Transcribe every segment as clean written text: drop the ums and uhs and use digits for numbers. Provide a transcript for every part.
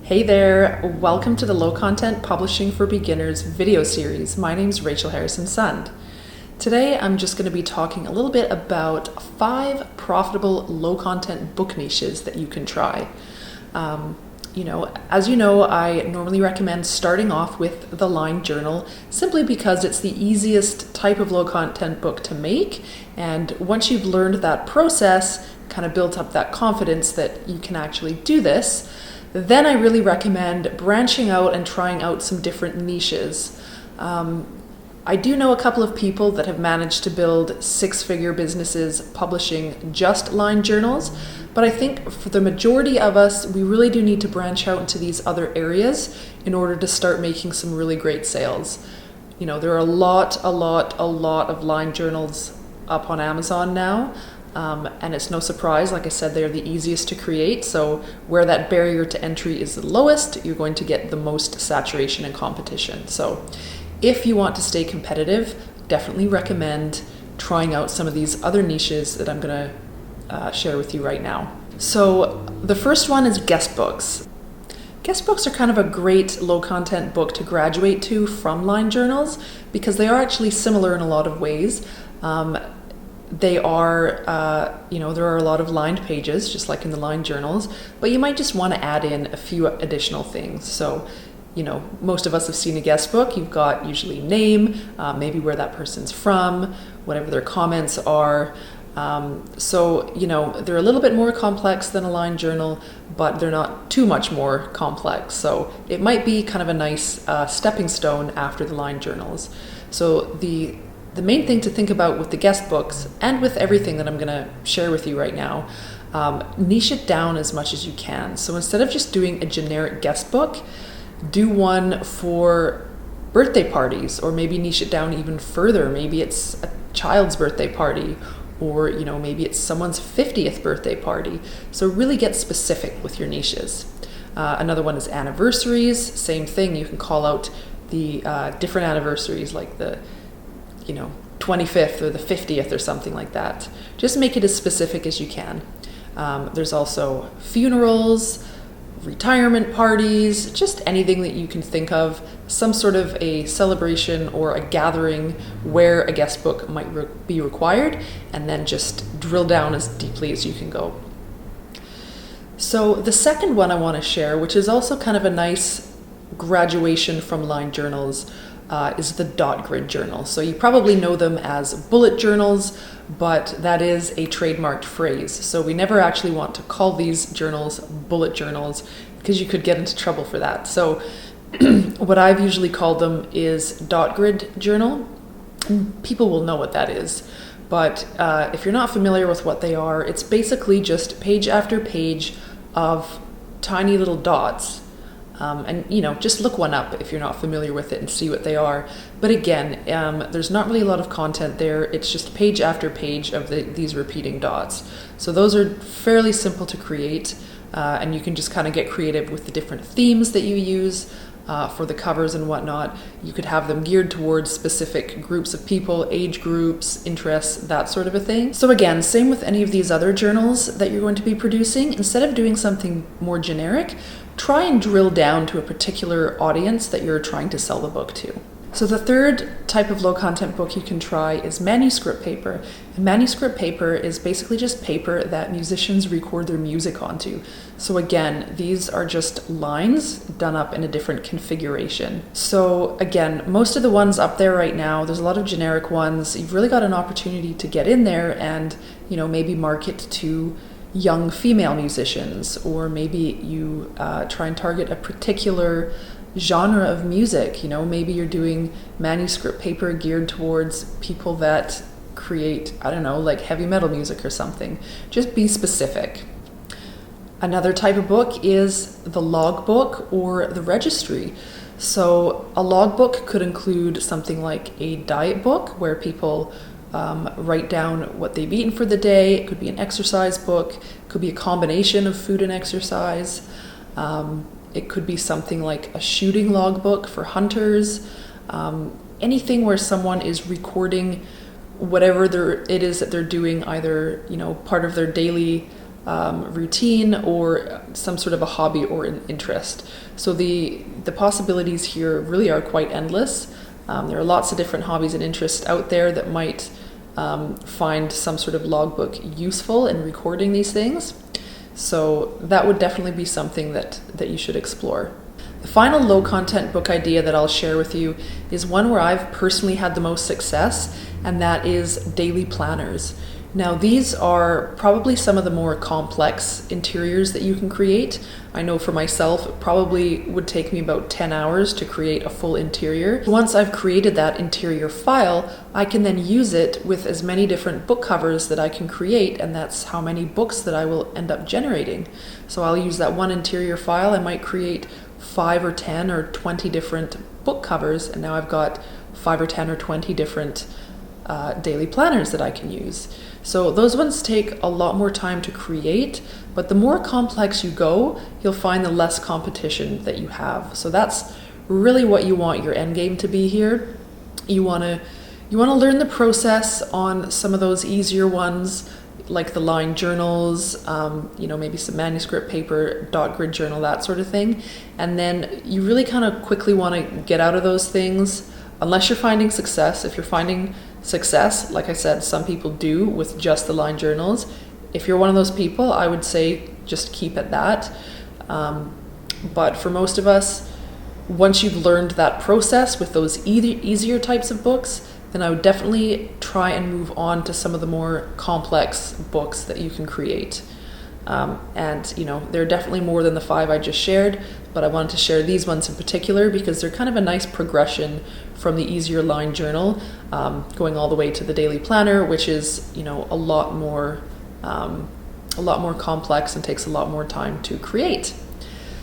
Hey there, welcome to the Low Content Publishing for Beginners video series. My name's Rachel Harrison Sund. Today I'm just going to be talking a little bit about 5 profitable low content book niches that you can try. As you know, I normally recommend starting off with the line journal simply because it's the easiest type of low content book to make, and once you've learned that process, kind of built up that confidence that you can actually do this, then I really recommend branching out and trying out some different niches. I do know a couple of people that have managed to build 6-figure businesses publishing just line journals, but I think for the majority of us, we really do need to branch out into these other areas in order to start making some really great sales. You know, there are a lot of line journals up on Amazon now. And it's no surprise, like I said, they're the easiest to create. So where that barrier to entry is the lowest, you're going to get the most saturation and competition. So if you want to stay competitive, definitely recommend trying out some of these other niches that I'm going to share with you right now. So the first one is guest books. Guest books are kind of a great low content book to graduate to from line journals because they are actually similar in a lot of ways. They are, there are a lot of lined pages, just like in the line journals, but you might just want to add in a few additional things. So, most of us have seen a guest book. You've got usually name, maybe where that person's from, whatever their comments are. They're a little bit more complex than a line journal, but they're not too much more complex. So it might be kind of a nice stepping stone after the line journals. So the main thing to think about with the guest books and with everything that I'm going to share with you right now, niche it down as much as you can. So instead of just doing a generic guest book, do one for birthday parties, or maybe niche it down even further. Maybe it's a child's birthday party, or maybe it's someone's 50th birthday party. So really get specific with your niches. Another one is anniversaries. Same thing, you can call out the different anniversaries, like the 25th or the 50th or something like that. Just make it as specific as you can. There's also funerals, retirement parties, just anything that you can think of, some sort of a celebration or a gathering where a guest book might be required, and then just drill down as deeply as you can go. So the second one I want to share, which is also kind of a nice graduation from line journals, is the dot grid journal. So you probably know them as bullet journals, but that is a trademarked phrase. So we never actually want to call these journals bullet journals because you could get into trouble for that. So what I've usually called them is dot grid journal. People will know what that is. But if you're not familiar with what they are, it's basically just page after page of tiny little dots. Just look one up if you're not familiar with it and see what they are. But again, there's not really a lot of content there. It's just page after page of these repeating dots. So those are fairly simple to create, and you can just kind of get creative with the different themes that you use for the covers and whatnot. You could have them geared towards specific groups of people, age groups, interests, that sort of a thing. So again, same with any of these other journals that you're going to be producing. Instead of doing something more generic, try and drill down to a particular audience that you're trying to sell the book to. So the third type of low content book you can try is manuscript paper. And manuscript paper is basically just paper that musicians record their music onto. So again, these are just lines done up in a different configuration. So again, most of the ones up there right now, there's a lot of generic ones. You've really got an opportunity to get in there and, maybe market to young female musicians, or maybe you try and target a particular genre of music. Maybe you're doing manuscript paper geared towards people that create, like heavy metal music or something. Just be specific. Another type of book is the logbook or the registry. So a logbook could include something like a diet book where people write down what they've eaten for the day. It could be an exercise book. It could be a combination of food and exercise. It could be something like a shooting logbook for hunters. Anything where someone is recording whatever it is that they're doing, either part of their daily routine or some sort of a hobby or an interest. So the possibilities here really are quite endless. There are lots of different hobbies and interests out there that might find some sort of logbook useful in recording these things. So that would definitely be something that you should explore. The final low content book idea that I'll share with you is one where I've personally had the most success, and that is daily planners. Now, these are probably some of the more complex interiors that you can create. I know for myself, it probably would take me about 10 hours to create a full interior. Once I've created that interior file, I can then use it with as many different book covers that I can create, and that's how many books that I will end up generating. So I'll use that one interior file. I might create 5 or 10 or 20 different book covers, and now I've got 5 or 10 or 20 different daily planners that I can use. So those ones take a lot more time to create, but the more complex you go, you'll find the less competition that you have. So that's really what you want your end game to be here. You want to learn the process on some of those easier ones, like the line journals, maybe some manuscript paper, dot grid journal, that sort of thing. And then you really kind of quickly want to get out of those things unless you're finding success. If you're finding success, like I said, some people do with just the line journals. If you're one of those people, I would say just keep at that. But for most of us, once you've learned that process with those easier types of books, then I would definitely try and move on to some of the more complex books that you can create. There are definitely more than the 5 I just shared, but I wanted to share these ones in particular because they're kind of a nice progression from the easier line journal, going all the way to the daily planner, which is, a lot more complex and takes a lot more time to create.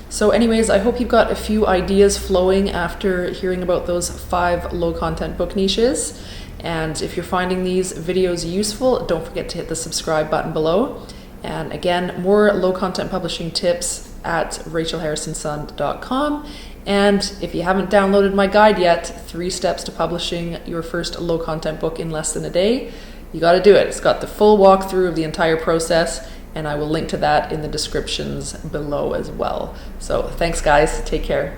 So anyways, I hope you've got a few ideas flowing after hearing about those 5 low content book niches. And if you're finding these videos useful, don't forget to hit the subscribe button below. And again, more low content publishing tips at rachelharrisonson.com. And if you haven't downloaded my guide yet, 3 steps to publishing your first low content book in less than a day, you got to do it. It's got the full walkthrough of the entire process, and I will link to that in the descriptions below as well. So thanks guys, take care.